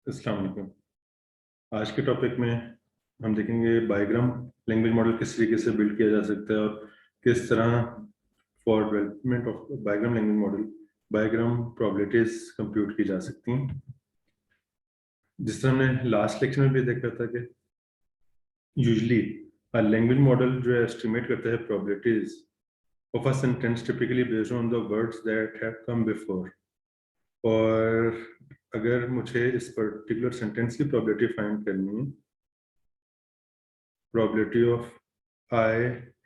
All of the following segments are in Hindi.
अस्सलाम वालेकुम। आज के टॉपिक में हम देखेंगे बायोग्राम लैंग्वेज मॉडल किस तरीके से बिल्ड किया जा सकता है और किस तरह for development of bigram language model bigram probabilities compute की जा सकती हैं। जिस तरह हमने लास्ट लेक्चर में भी देखा था कि यूजली लैंग्वेज मॉडल जो है एस्टिमेट करता है probabilities of a sentence typically based on the words that have come before. और अगर मुझे इस पर्टिकुलर सेंटेंस की प्रोबेबिलिटी फाइंड करनी है, probability of I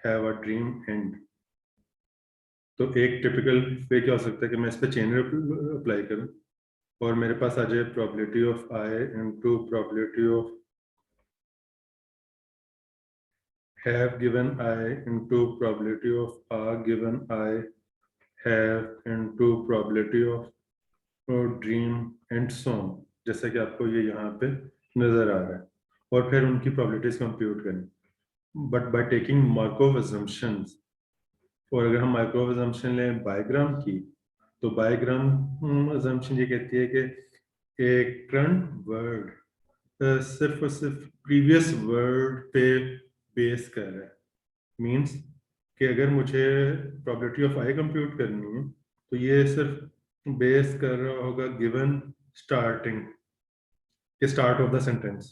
have a dream end, तो एक टिपिकल वे क्या हो सकता है कि मैं इस पे चेन अप्लाई करूं और मेरे पास आ जाए probability of I into probability of have given I into probability of a given I have into probability of dream and so on, जैसे कि आपको ये यहाँ पे नजर आ रहा है। और फिर उनकी probabilities कंप्यूट करें, but by taking Markov assumptions। और अगर हम माइक्रो अजम्पशन लें बायोग्राम की, तो बायोग्राम अजम्पशन ये कहती है कि एक करंट वर्ड सिर्फ और सिर्फ प्रीवियस वर्ड पे बेस कर रहा है। मींस कि अगर मुझे प्रोबेबिलिटी ऑफ आई कंप्यूट करनी है तो ये सिर्फ बेस कर रहा होगा गिवन स्टार्टिंग के स्टार्ट ऑफ द सेंटेंस।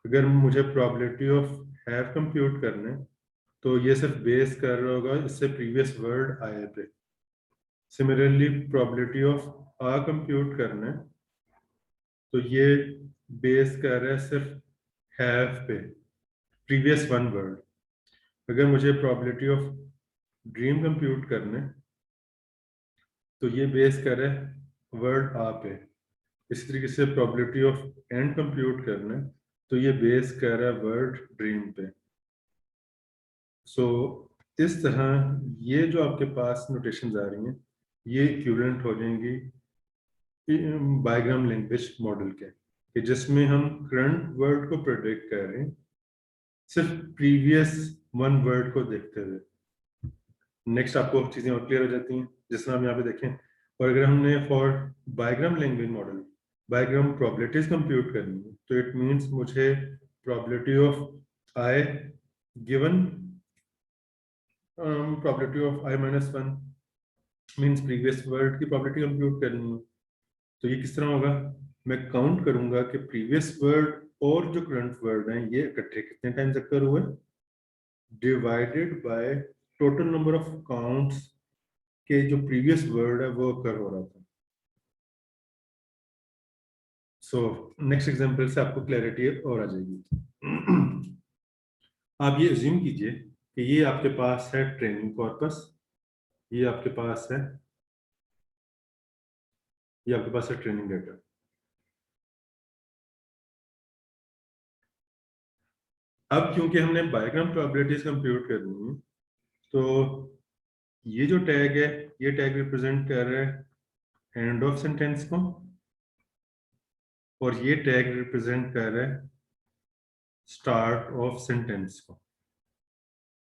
अगर मुझे प्रोबेबिलिटी ऑफ हैव कंप्यूट करना है तो ये सिर्फ बेस कर रहा होगा इससे प्रीवियस वर्ड आए पे। सिमिलरली प्रोबेबिलिटी ऑफ आ कंप्यूट करना है तो ये बेस कर रहा है सिर्फ हैव पे, प्रीवियस वन वर्ड। अगर मुझे प्रोबेबिलिटी ऑफ ड्रीम कंप्यूट करना है तो ये बेस कर रहा है वर्ड आ पे। इसी तरीके से प्रोबेबिलिटी ऑफ एंड कंप्यूट करना है तो ये बेस कर रहा है वर्ड ड्रीम पे। सो इस तरह ये जो आपके पास नोटेशंस आ रही हैं ये इक्विवेलेंट हो जाएंगी बायोग्राम लैंग्वेज मॉडल के, कि जिसमें हम करंट वर्ड को प्रेडिक्ट कर रहे हैं सिर्फ प्रीवियस वन वर्ड को देखते हुए। नेक्स्ट आपको चीजें और क्लियर हो जाती हैं जिस तरह हम यहाँ पे देखें। और अगर हमने for bigram language model bigram probabilities compute करनी है तो इट मींस मुझे probability of I given probability of I minus one means previous word की प्रोबेबिलिटी कंप्यूट करनी है। तो ये किस तरह होगा, मैं काउंट करूंगा कि प्रीवियस वर्ड और जो करंट वर्ड हैं ये इकट्ठे कितने टाइम्स अकर हुए divided by total number of counts के जो प्रीवियस वर्ड है वो अकर हो रहा था। सो नेक्स्ट एग्जांपल से आपको क्लैरिटी और आ जाएगी। आप ये अज्यूम कीजिए कि ये आपके पास है ट्रेनिंग कॉर्पस, ये आपके पास है, ये आपके पास है ट्रेनिंग डेटा। अब क्योंकि हमने बायोग्राम प्रोबेबिलिटीज कंप्यूट करनी है तो ये जो टैग है ये टैग रिप्रेजेंट कर रहा है एंड ऑफ सेंटेंस को और ये टैग रिप्रेजेंट कर रहा है स्टार्ट ऑफ सेंटेंस को।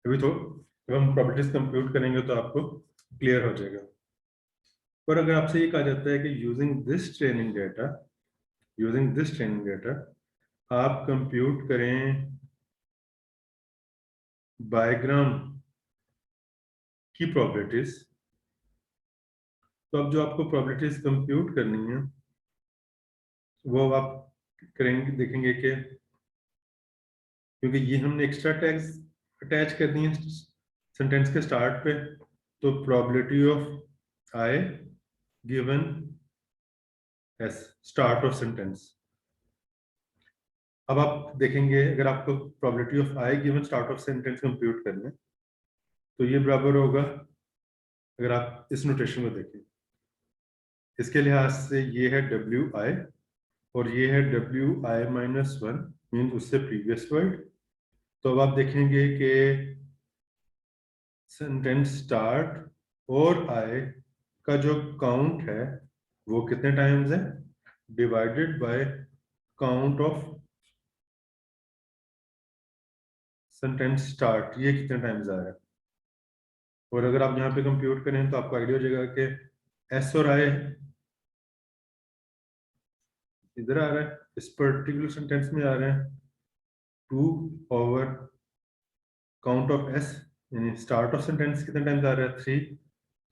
अभी तो जब हम प्रोबेबिलिटीज कंप्यूट करेंगे तो आपको क्लियर हो जाएगा। पर अगर आपसे ये कहा जाता है कि यूजिंग दिस ट्रेनिंग डेटा आप कंप्यूट करें बायोग्राम की प्रोबेबिलिटीज, तो अब जो आपको प्रोबेबिलिटीज कंप्यूट करनी है वो आप करेंगे, देखेंगे कि क्योंकि ये हमने एक्स्ट्रा टैग्स अटैच कर दिए सेंटेंस के स्टार्ट पे, तो probability of I given S start of sentence. अब आप देखेंगे अगर आपको probability of I given start of sentence compute करना है तो ये बराबर होगा, अगर आप इस नोटेशन को देखें इसके लिहाज से ये है डब्ल्यू आई और ये है W I minus one mean उससे प्रीवियस वर्ड। तो अब आप देखेंगे कि सेंटेंस स्टार्ट और आई का जो काउंट है वो कितने टाइम्स है divided by count of sentence start, ये कितने टाइम्स आ रहा है। और अगर आप यहाँ पे कंप्यूट करें तो आपको आइडिया हो जाएगा कि एस और आई इधर आ रहा है, इस पर्टिकुलर सेंटेंस में आ रहा है 2 ओवर काउंट ऑफ एस, यानी स्टार्ट ऑफ सेंटेंस कितने टाइम्स आ रहा है 3।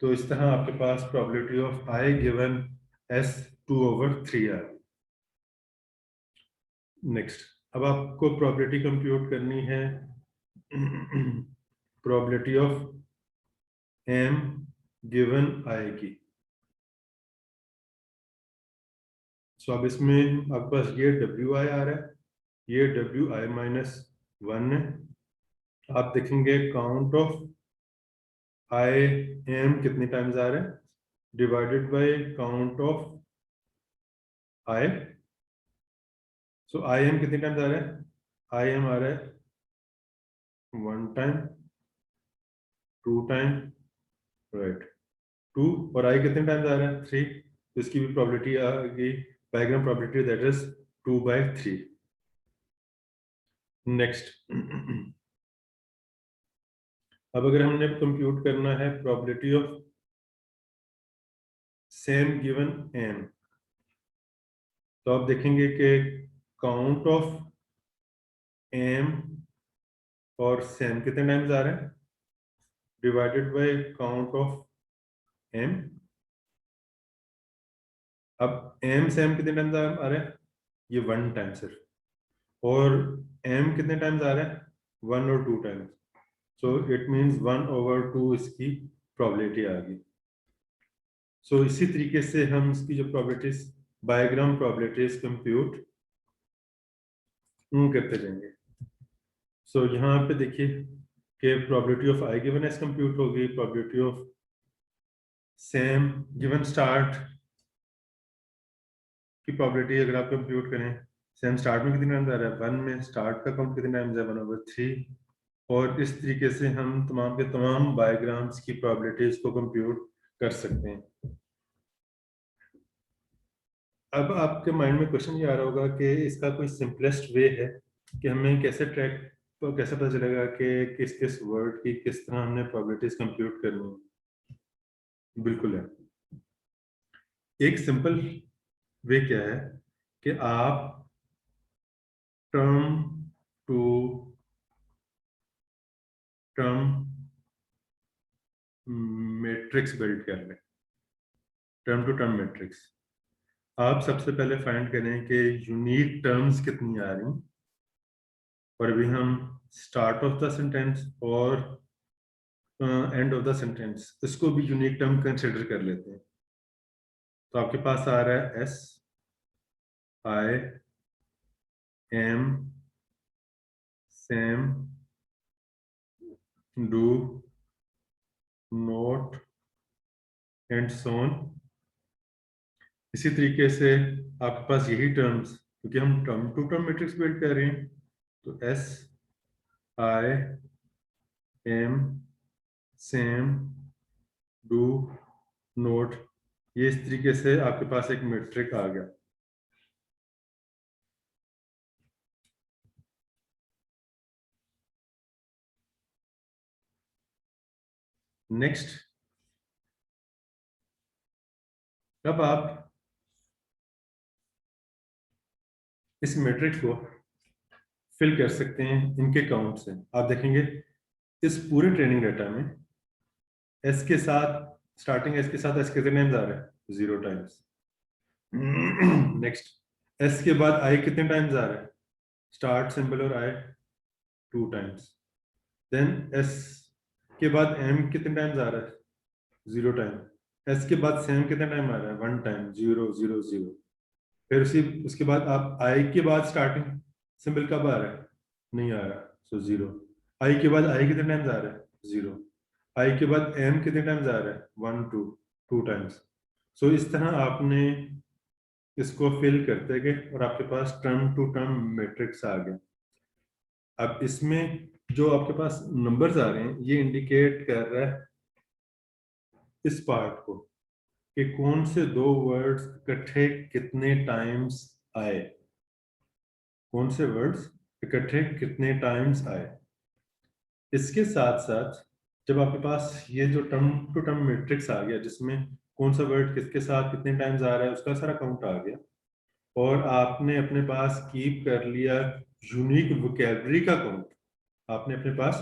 तो इस तरह आपके पास probability of I given S 2 over 3 आ रही। नेक्स्ट, अब आपको प्रोबेबिलिटी कंप्यूट करनी है probability of M given I की। सो अब इसमें आपके पास ये डब्ल्यू आई आ रहा है, ये डब्ल्यू आई माइनस 1 है। आप देखेंगे काउंट ऑफ आई एम कितने टाइम्स आ रहे हैं divided by count of I. So I am कितने टाइम्स आ रहा है, आई एम आ रहा है 1 टाइम, 2 टाइम, राइट 2, और आई कितने टाइम्स आ रहा है 3। तो इसकी भी प्रोबेबिलिटी आ गई, bigram probability that is 2/3। Next, अब अगर हमने कंप्यूट करना है probability of Sam given am, तो आप देखेंगे कि काउंट ऑफ एम और सेम कितने टाइम्स आ रहे हैं divided by count of am. अब एम सेम कितने टाइम्स आ रहे हैं, ये 1 टाइम सिर्फ, और एम कितने टाइम्स आ रहे हैं 1 और 2 times. So it means 1 over 2 इसकी प्रोबेबिलिटी आ गई। सो इसी तरीके से हम इसकी जो प्रोबेबिलिटीज, बायोग्राम प्रोबेबिलिटीज कंप्यूट करते जाएंगे। सो यहाँ पे देखिए कि probability of I given S compute हो गई, probability of Sam given start की प्रोबेबिलिटी अगर आप कंप्यूट करें, सेम स्टार्ट में कितने टाइम्स आ रहा है 1 में, स्टार्ट का काउंट कितने टाइम्स है 1 ओवर 3, और इस तरीके से हम तमाम के तमाम बायोग्राम्स की प्रोबेबिलिटीज को कंप्यूट कर सकते हैं। अब आपके माइंड में क्वेश्चन ये आ रहा होगा कि इसका कोई सिंपलेस्ट वे है कि हमें कैसे ट्रैक, तो कैसे पता चलेगा कि किस किस वर्ड की किस तरह हमने प्रोबेबिलिटीज कंप्यूट करनी है। बिल्कुल है, एक सिंपल वे क्या है कि आप term to term matrix build कर लें। टर्म टू टर्म मैट्रिक्स, आप सबसे पहले फाइंड करें कि यूनिक टर्म्स कितनी आ रही, और अभी हम स्टार्ट ऑफ द सेंटेंस और एंड ऑफ द सेंटेंस इसको भी यूनिक टर्म कंसिडर कर लेते हैं। तो आपके पास आ रहा है S I am Sam do not and so on. इसी तरीके से आपके पास यही टर्म्स, क्योंकि हम term to term matrix build कर रहे हैं, तो S I am Sam do not, ये इस तरीके से आपके पास एक मैट्रिक आ गया। नेक्स्ट, अब आप इस मैट्रिक्स को फिल कर सकते हैं इनके काउंट से। आप देखेंगे इस पूरे ट्रेनिंग डाटा में एस के साथ, स्टार्टिंग एस के साथ एस कितने टाइम्स आ रहे हैं 0 टाइम्स। नेक्स्ट, एस के बाद आई कितने टाइम्स आ रहे हैं, स्टार्ट सिंबल और आई 2 टाइम्स। देन एस के बाद एम कितने टाइम्स आ रहा है 0 टाइम। एस के बाद सेम कितने टाइम आ रहा है 1 टाइम, 0 0 0। फिर उसके बाद आप आई के बाद स्टार्टिंग सिंबल कब आ रहा है, नहीं आ रहा, सो 0। आई के बाद आई कितने टाइम्स आ रहा है 0। आई के बाद एम कितने टाइम्स आ रहा है 1 2 2 टाइम्स। सो इस तरह आपने इसको फिल करते गए और आपके पास टर्म टू टर्म मैट्रिक्स आ गया। अब इसमें जो आपके पास नंबर्स आ रहे हैं ये इंडिकेट कर रहा है इस पार्ट को कि कौन से दो वर्ड्स इकट्ठे कितने टाइम्स आए, कौन से वर्ड्स इकट्ठे कितने टाइम्स आए। इसके साथ साथ जब आपके पास ये जो टर्म टू टर्म मैट्रिक्स आ गया जिसमें कौन सा वर्ड किसके साथ कितने टाइम्स आ रहा है उसका सारा काउंट आ गया, और आपने अपने पास कीप कर लिया यूनिक वोकैबुलरी का काउंट, आपने अपने पास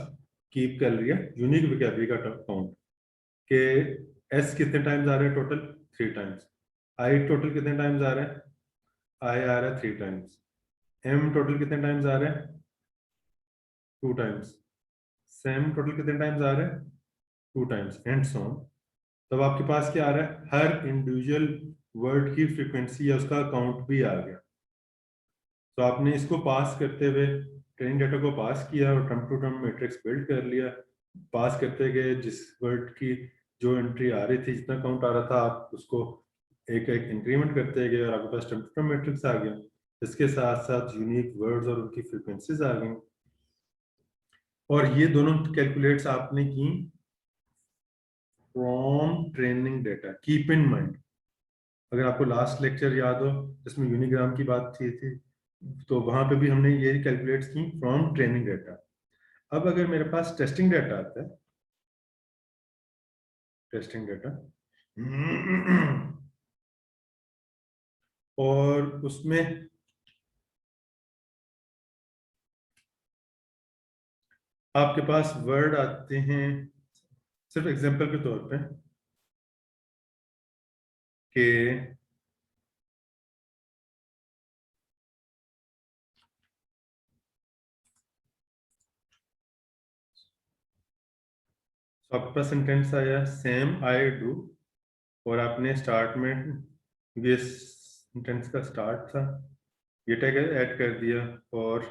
कीप कर लिया यूनिक वोकैबुलरी का काउंट के एस कितने टाइम्स आ रहे हैं टोटल 3 टाइम्स, आई टोटल कितने टाइम्स आ रहे हैं, आई आ रहा है 3 टाइम्स, एम टोटल कितने टाइम्स आ रहे हैं 2 टाइम्स, सेम टोटल कितने टाइम्स आ रहे हैं 2 टाइम्स एंड सो ऑन। तब आपके पास क्या आ रहा है, हर इंडिविजुअल वर्ड की फ्रीक्वेंसी या उसका काउंट भी आ गया। तो आपने इसको पास करते हुए ट्रेनिंग डेटा को पास किया और term to term matrix build कर लिया, पास करते गए जिस वर्ड की जो एंट्री आ रही थी जितना काउंट आ रहा था आप उसको एक एक इंक्रीमेंट करते गए और आपके पास टर्म टू टर्म मैट्रिक्स आ गया। इसके साथ साथ यूनिक वर्ड्स और उनकी फ्रीक्वेंसीज आ गई और ये दोनों कैलकुलेट्स आपने की from training data. Keep in mind, अगर आपको लास्ट लेक्चर याद हो जिसमें यूनिग्राम की बात थी तो वहां पे भी हमने ये कैलकुलेट्स की फ्रॉम ट्रेनिंग डेटा। अब अगर मेरे पास टेस्टिंग डेटा आता है, टेस्टिंग डेटा और उसमें आपके पास वर्ड आते हैं, सिर्फ एग्जांपल के तौर पे कि तो आपके पास सेंटेंस आया सेम आई डू और आपने स्टार्ट में ये सेंटेंस का स्टार्ट था ये टैग ऐड कर दिया और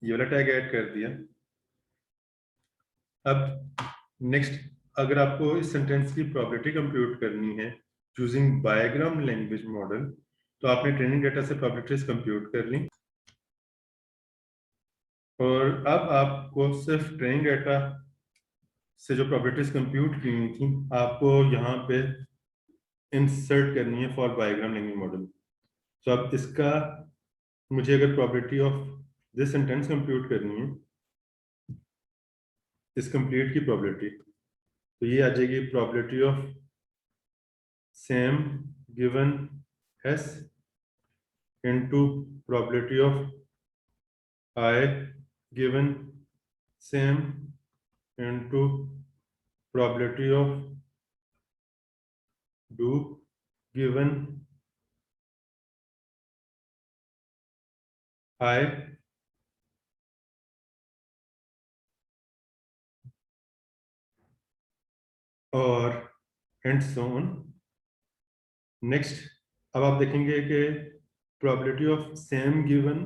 ये वाला टैग ऐड कर दिया। अब नेक्स्ट, अगर आपको इस सेंटेंस की प्रोबेबिलिटी कंप्यूट करनी है यूजिंग बायग्राम लैंग्वेज मॉडल तो आपने ट्रेनिंग डेटा से प्रोबेबिलिटीज कंप्यूट कर ली और अब आपको सिर्फ ट्रेनिंग डेटा से जो प्रोबेबिलिटीज कंप्यूट की हुई थी आपको यहाँ पे इंसर्ट करनी है फॉर बायग्राम लैंग्वेज मॉडल। तो अब इसका मुझे अगर probability of this sentence compute करनी है, इस कंप्लीट की प्रोबेबिलिटी, तो ये आ जाएगी probability of Sam given S into probability of I given same into probability of do given I और एंड सो ऑन। नेक्स्ट, अब आप देखेंगे कि probability of Sam given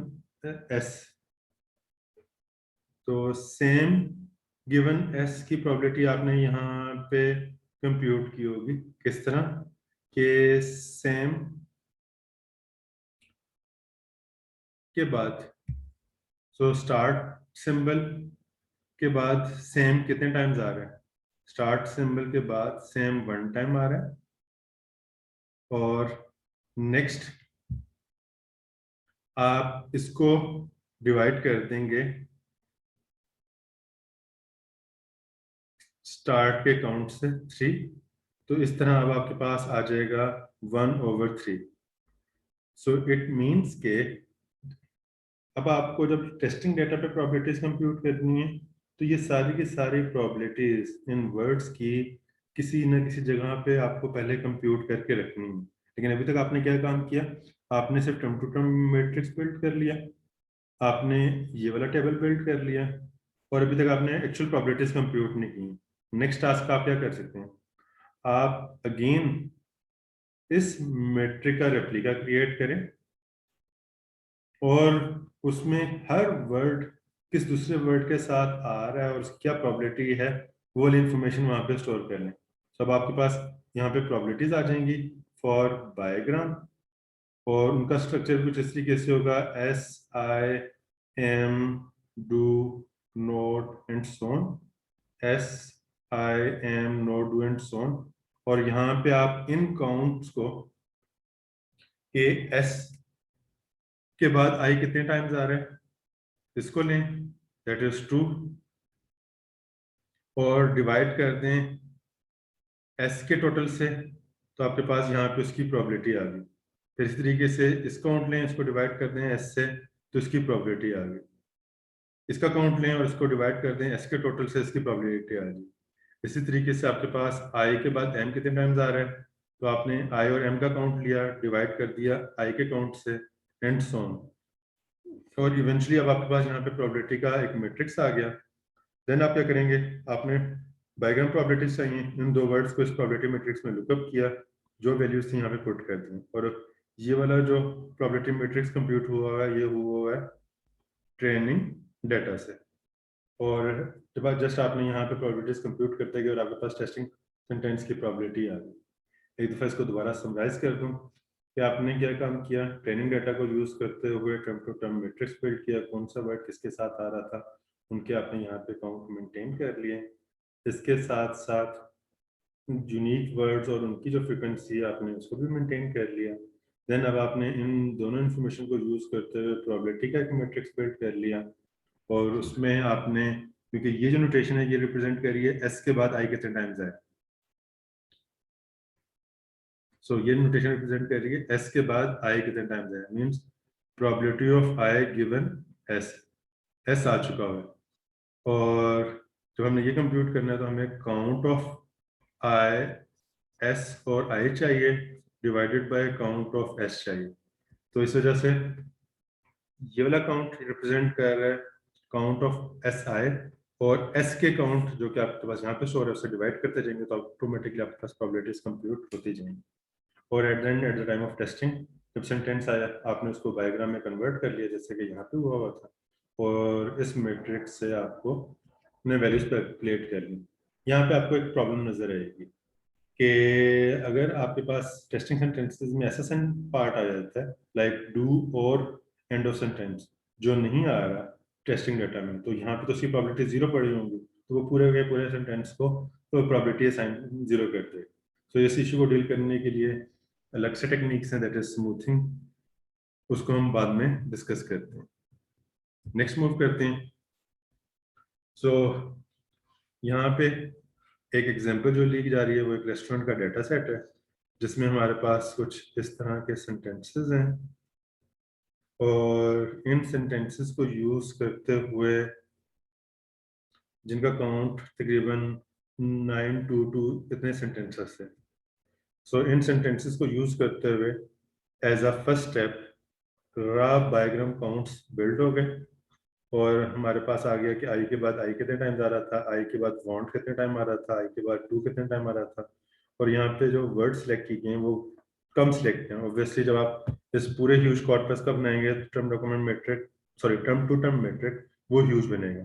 S, तो सेम गिवन एस की प्रोबेबिलिटी आपने यहाँ पे कंप्यूट की होगी किस तरह कि सेम के बाद सो स्टार्ट सिंबल के बाद सेम कितने टाइम्स आ रहा है, स्टार्ट सिंबल के बाद सेम 1 टाइम आ रहा है और नेक्स्ट आप इसको डिवाइड कर देंगे स्टार्ट के काउंट से 3, तो इस तरह अब आपके पास आ जाएगा 1/3। सो इट मीन्स के अब आपको जब टेस्टिंग डेटा पे प्रोबेबिलिटीज कंप्यूट करनी है तो ये सारी की सारी प्रोबेबिलिटीज इन वर्ड्स की किसी न किसी जगह पे आपको पहले कंप्यूट करके रखनी है। लेकिन अभी तक आपने क्या काम किया, आपने सिर्फ term to term matrix build कर लिया, आपने ये वाला टेबल बिल्ड कर लिया और अभी तक आपने एक्चुअल प्रोबेबिलिटीज कंप्यूट नहीं की। नेक्स्ट टास्क आप क्या कर सकते हैं, आप अगेन इस मैट्रिक का रेप्लिका क्रिएट करें और उसमें हर वर्ड किस दूसरे वर्ड के साथ आ रहा है और उसकी क्या प्रोबेबिलिटी है वो वाली इंफॉर्मेशन वहां पे स्टोर कर लें। तो अब आपके पास यहाँ पे प्रोबेबिलिटीज आ जाएंगी फॉर बायोग्राम और उनका स्ट्रक्चर कुछ इस तरीके से होगा S I am do not and so on, S I am not do and so on और यहाँ पे आप इन काउंट्स को ए एस के बाद आई कितने टाइम्स आ रहे हैं इसको लें दैट इज 2 और डिवाइड कर दें एस के टोटल से तो आपके पास यहाँ पे उसकी प्रोबेबिलिटी आ गई। फिर इसी तरीके से इस काउंट लें, इसको डिवाइड कर दें एस से, तो इसकी प्रोबेबिलिटी आ गई। इसका काउंट लें और इसको डिवाइड कर दें एस के टोटल से, इसकी प्रोबेबिलिटी आ गई। इसी तरीके से आपके पास आई के बाद एम कितने टाइम्स आ रहा है, तो आपने आई और एम का काउंट लिया, डिवाइड कर दिया आई के काउंट से, एंड सो ऑन। और इवेंचुअली अब आपके पास यहाँ पे प्रोबेबिलिटी का एक मैट्रिक्स आ गया। देन आप क्या करेंगे, आपने बायग्राम प्रोबेबिलिटीज चाहिए, इन दो वर्ड्स को इस प्रोबेबिलिटी मैट्रिक्स में लुकअप किया, जो वैल्यूज थी यहाँ पे पुट कर दी, और ये वाला जो प्रोबेबिलिटी मैट्रिक्स कंप्यूट हुआ है ये हुआ है ट्रेनिंग डाटा से। और जब जस्ट आपने यहाँ पे प्रोबेबिलिटीज कंप्यूट करते गए और आपके पास टेस्टिंग सेंटेंस की प्रोबेबिलिटी आ गई। एक दफ़ा इसको दोबारा समराइज कर दूँ कि आपने क्या काम किया, ट्रेनिंग डाटा को यूज़ करते हुए term to term matrix build किया, कौन सा वर्ड किसके साथ आ रहा था उनके आपने यहाँ पे काउंट मेंटेन कर लिए। इसके साथ साथ यूनिक वर्ड्स और उनकी जो फ्रिक्वेंसी है आपने उसको भी मेंटेन कर लिया। देन अब आपने इन दोनों इन्फॉर्मेशन को यूज़ करते हुए प्रोबेबिलिटी का एक मैट्रिक्स बिल्ड कर लिया, और उसमें आपने, क्योंकि ये जो नोटेशन है ये रिप्रेजेंट कर रही है एस के बाद आई कितने टाइम्स आए, सो ये नोटेशन रिप्रेजेंट कर रही है एस के बाद आई कितने टाइम्स आए, means probability of I given S, S आ चुका है। और जब हमने ये कंप्यूट करना है तो हमें काउंट ऑफ आई एस और आई चाहिए divided by count of S चाहिए। तो इस वजह से ये वाला काउंट रिप्रेजेंट कर रहा है काउंट ऑफ एस आई, और एस के काउंट जो कि आपके पास यहाँ पे शो है उससे डिवाइड करते जाएंगे तो ऑटोमेटिकली आपके पास प्रोबेबिलिटीज कंप्यूट होती जाएंगी। और at the time of testing जब सेंटेंस आया आपने उसको बायोग्राम में कन्वर्ट कर लिया जैसे कि यहाँ पे हुआ था, और इस मैट्रिक्स से आपको अपने वैल्यूज पे कैलकुलेट कर ली। यहाँ पे आपको एक प्रॉब्लम नजर आएगी कि अगर आपके पास टेस्टिंग सेंटेंसेस में ऐसा पार्ट आ जाता है लाइक डू और एंड ऑफ सेंटेंस जो नहीं आ रहा टेस्टिंग डाटा में, तो यहाँ पे तो उसकी प्रोबेबिलिटी जीरो पड़ी होंगी, तो वो पूरे के पूरे सेंटेंस को तो प्रोबेबिलिटी असाइन जीरो कर दे। तो इस इशू को डील करने के लिए अलग से टेक्निक्स हैं, दैट इज स्मूथिंग, उसको हम बाद में डिस्कस करते हैं। नेक्स्ट मूव करते हैं। सो यहाँ पे एक एग्जांपल जो ली जा रही है वो एक रेस्टोरेंट का डाटा सेट है जिसमें हमारे पास कुछ इस तरह के सेंटेंसेस हैं, और इन सेंटेंसेस को यूज करते हुए जिनका काउंट तकरीबन 922 इतने सेंटेंसेस हैं। सो इन सेंटेंसेस को यूज करते हुए एज अ फर्स्ट स्टेप रा बायोग्राम काउंट्स बिल्ड हो गए, और हमारे पास आ गया कि आई के बाद आई कितने टाइम आ रहा था, आई के बाद वांट कितने टाइम आ रहा था, आई के बाद टू कितने टाइम आ रहा था। और यहाँ पे जो वर्ड सिलेक्ट की गए वो कम सिलेक्ट हैं। ऑब्वियसली जब आप इस पूरे ह्यूज कॉर्पस का बनाएंगे term document matrix, sorry term to term matrix, वो ह्यूज बनेगा।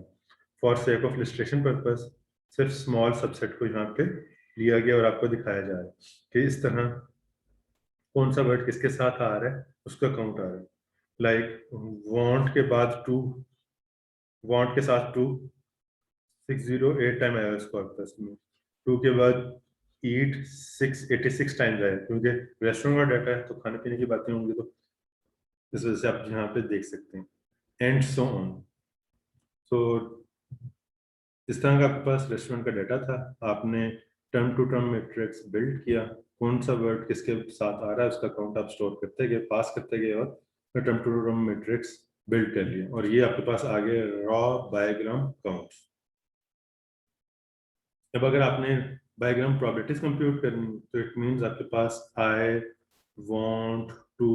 For sake of illustration purpose सिर्फ स्मॉल सबसेट को यहाँ पे लिया गया और आपको दिखाया जा रहा है कि इस तरह कौन सा वर्ड किसके साथ आ रहा है उसका काउंट आ रहा है। लाइक वांट के बाद टू, वांट के साथ टू 608 टाइम आया उस कॉर्पस में, टू के बाद ईट 686 टाइम्स आया, क्योंकि रेस्टोरेंट का डाटा है तो खाने पीने की बातें होंगी, तो इस वजह से आप यहाँ पे देख सकते हैं एंड सो ऑन। सो इस तरह का आपके पास रेस्टोरेंट का डाटा था, आपने term to term matrix build किया, कौन सा वर्ड किसके साथ आ रहा है उसका काउंट आप स्टोर करते गए, पास करते गए, और term to term matrix build कर लिया, और ये आपके पास आ गए रॉ बायोग्राम काउंट। अब अगर आपने बायोग्राम प्रोबेबिलिटीज कंप्यूट करनी तो इट मींस आपके पास आई वांट टू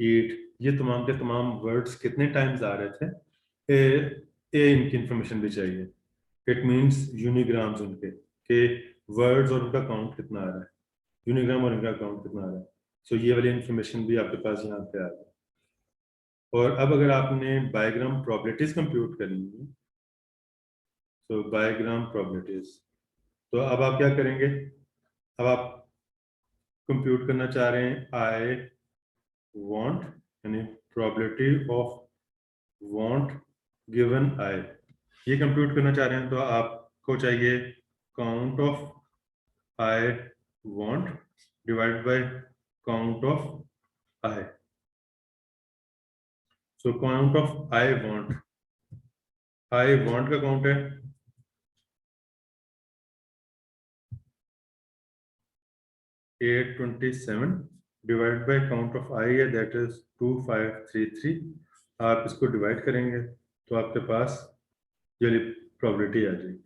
ईट ये तमाम के तमाम वर्ड्स कितने टाइम्स आ रहे थे, इनकी इंफॉर्मेशन भी चाहिए। इट मींस यूनिग्राम्स उनके के वर्ड्स और उनका काउंट कितना आ रहा है, यूनिग्राम और इनका काउंट कितना आ रहा है। सो ये वाली इंफॉर्मेशन भी आपके पास यहाँ पे आ गई। और अब अगर आपने बायोग्राम प्रोबेबिलिटीज कंप्यूट करनी है, तो बायोग्राम प्रोबेबिलिटीज, तो अब आप क्या करेंगे, अब आप कंप्यूट करना चाह रहे हैं आई वांट, यानी probability of want given I, ये कंप्यूट करना चाह रहे हैं तो आपको चाहिए count of I want divide by count of I. So count of I want का काउंट है 827, डिवाइड बाय काउंट ऑफ आई है, दैट इज 2533। आप इसको डिवाइड करेंगे तो आपके पास ये वाली प्रोबेबिलिटी आ जाएगी।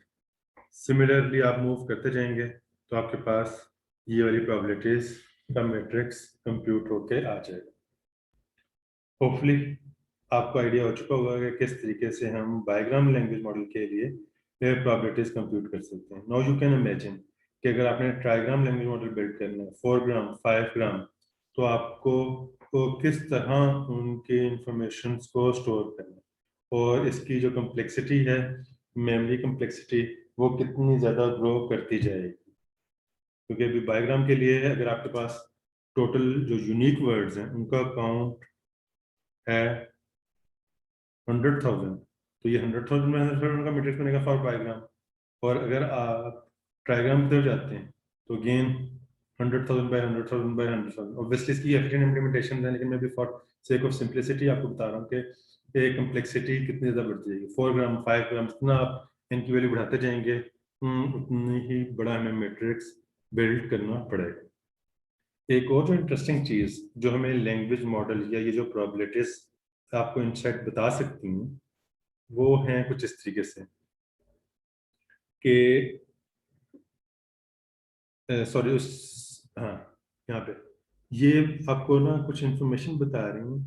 सिमिलरली आप मूव करते जाएंगे तो आपके पास ये वाली प्रोबेबिलिटीज का मैट्रिक्स कंप्यूट होके आ जाएगा। होपफुली आपको आइडिया हो चुका होगा कि किस तरीके से हम बायग्राम लैंग्वेज मॉडल के लिए प्रोबेबिलिटीज कंप्यूट कर सकते हैं। नाउ यू कैन इमेजिन कि अगर आपने ट्राइग्राम लैंग्वेज मॉडल बिल्ड करना है 4 ग्राम 5 ग्राम, तो आपको किस तरह उनके इंफॉर्मेशन को स्टोर करना है और इसकी जो कम्प्लेक्सिटी है, मेमोरी कम्प्लेक्सिटी, वो कितनी ज़्यादा ग्रो करती जाएगी। क्योंकि अभी बायोग्राम के लिए अगर आपके पास टोटल जो यूनिक वर्ड्स हैं उनका काउंट है 100,000, तो ये 100,000 में 100,000 का मैट्रिक्स बनेगा फॉर बायोग्राम। और अगर आप ट्राइग्राम की तरफ जाते हैं तो अगेन 100,000 बाय 100,000 बाय 100,000। ऑब्वियसली इसकी एफिशिएंट इम्प्लीमेंटेशन है, लेकिन मैं भी फॉर सेक ऑफ सिंप्लिसिटी आपको बता रहा हूँ कि कम्प्लेक्सिटी कितनी ज़्यादा बढ़ती जाएगी। 4 ग्राम 5 ग्राम जितना आप इनकी वैल्यू बढ़ाते जाएंगे उतनी ही बड़ा हमें मैट्रिक्स बिल्ड करना पड़ेगा। एक और जो इंटरेस्टिंग चीज जो हमें लैंग्वेज मॉडल या ये जो प्रोबेबिलिटीज आपको इंसाइट बता सकती हैं, वो हैं कुछ इस तरीके से कि सॉरी उस हाँ, यहाँ पे ये आपको ना कुछ इंफॉर्मेशन बता रही हूँ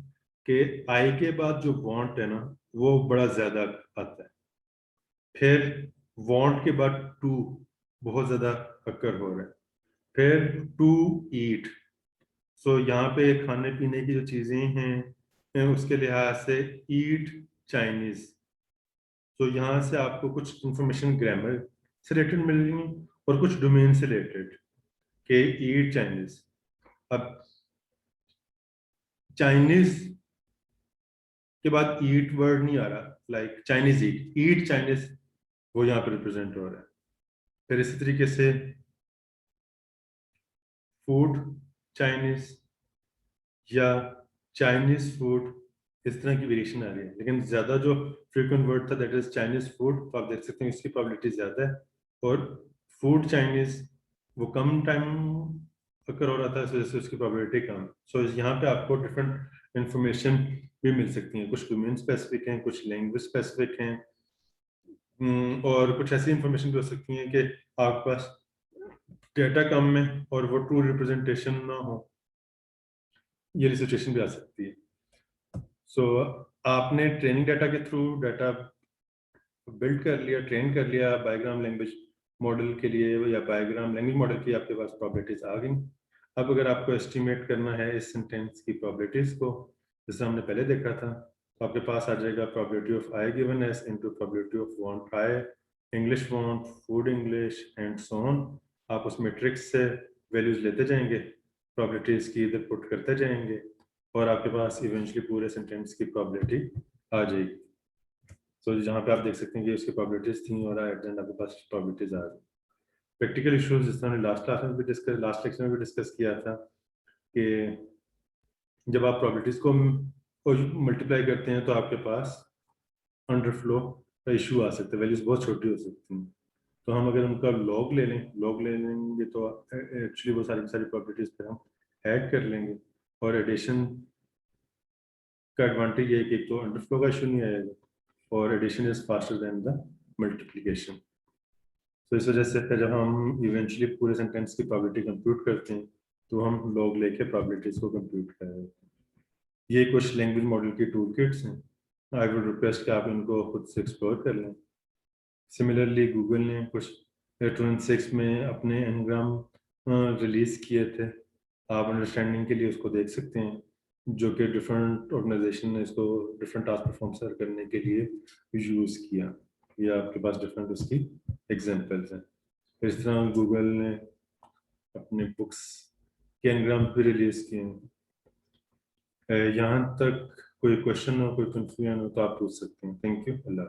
कि आई के बाद जो वांट है ना वो बड़ा ज्यादा आता है, फिर वांट के बाद टू बहुत ज्यादा अकर हो रहा है, फिर टू ईट। सो यहाँ पे खाने पीने की जो चीजें हैं उसके लिहाज से ईट चाइनीज। तो यहाँ से आपको कुछ इंफॉर्मेशन ग्रामर से रिलेटेड मिल रही है और कुछ डोमेन से रिलेटेड के ईट चाइनीज। अब चाइनीज के बाद ईट वर्ड नहीं आ रहा, लाइक चाइनीज ईट चाइनीज वो यहाँ पे रिप्रेजेंट हो रहा है। फिर इसी तरीके से फूड चाइनीज या चाइनीज फूड, इस तरह की वेरिएशन आ रही है। लेकिन ज्यादा जो फ्रीक्वेंट वर्ड था दैट इज चाइनीज फूड, तो आप देख सकते हैं इसकी प्रोबेबिलिटी ज्यादा है। और फूड चाइनीज वो कम टाइम अकर हो रहा था, इस वजह से उसकी प्रोबेबिलिटी कम। सो यहाँ पे आपको डिफरेंट इंफॉर्मेशन भी मिल सकती है, कुछ डोमेन स्पेसिफिक हैं, कुछ लैंग्वेज स्पेसिफिक हैं, और कुछ ऐसी इंफॉर्मेशन भी हो सकती है कि आपके पास डेटा कम है और वो ट्रू रिप्रेजेंटेशन ना हो, ये सिचुएशन भी आ सकती है। सो आपने ट्रेनिंग डाटा के थ्रू डाटा बिल्ड कर लिया, ट्रेन कर लिया बायोग्राम लैंग्वेज मॉडल के लिए, या बायोग्राम लैंग्वेज मॉडल की आपके पास प्रोबेबिलिटीज आ गई। अब अगर आपको एस्टिमेट करना है इस सेंटेंस की प्रोबेबिलिटीज को, जैसे हमने पहले देखा था, तो आपके पास आ जाएगा probability of I given S into probability of want I, English want, food English and so on. आप उस मैट्रिक्स से वैल्यूज लेते जाएंगे, प्रोबेबिलिटीज की इधर पुट करते जाएंगे और आपके पास इवेंचुअली पूरे सेंटेंस की प्रोबेबिलिटी आ जाएगी। तो जहाँ पे आप देख सकते हैं कि उसकी प्रोबेबिलिटीज थी और एट द एंड आपके पास प्रोबेबिलिटीज आ गई। प्रैक्टिकल इश्यूज जिस तरह लास्ट क्लास में भी डिस्कस, लास्ट लेक्चर में भी डिस्कस किया था कि जब आप प्रोबेबिलिटीज को मल्टीप्लाई करते हैं तो आपके पास अंडरफ्लो का इशू आ सकता है, वैल्यूज बहुत छोटी हो सकती हैं। तो हम अगर उनका लॉग ले लें, लॉग ले लेंगे तो एक्चुअली वो सारी सारी प्रॉपर्टीज पर हम ऐड कर लेंगे। और एडिशन का एडवांटेज ये है कि एक तो अंडरफ्लो का इशू नहीं आएगा और addition is faster than the multiplication. तो इस वजह से फिर जब हम इवेंचुअली पूरे सेंटेंस की प्रोबेबिलिटी कंप्यूट करते हैं तो हम लॉग लेके प्रोबेबिलिटीज को कंप्यूट कर रहे हैं। ये कुछ लैंग्वेज मॉडल की टूल किट्स हैं, आई वुड रिक्वेस्ट कि आप इनको खुद से एक्सप्लोर कर लें। सिमिलरली गूगल ने कुछ 2006 में अपने एनग्राम रिलीज किए थे, आप अंडरस्टैंडिंग के लिए उसको देख सकते हैं, जो कि डिफरेंट ऑर्गेनाइजेशन ने इसको डिफरेंट टास्क परफॉर्म करने के लिए यूज़ किया। ये आपके पास डिफरेंट उसकी एग्जांपल्स हैं। इस तरह गूगल ने अपने बुक्स के एनग्राम भी रिलीज किए हैं। यहाँ तक कोई क्वेश्चन हो, कोई कंफ्यूजन हो तो आप पूछ सकते हैं। Thank you, Allah.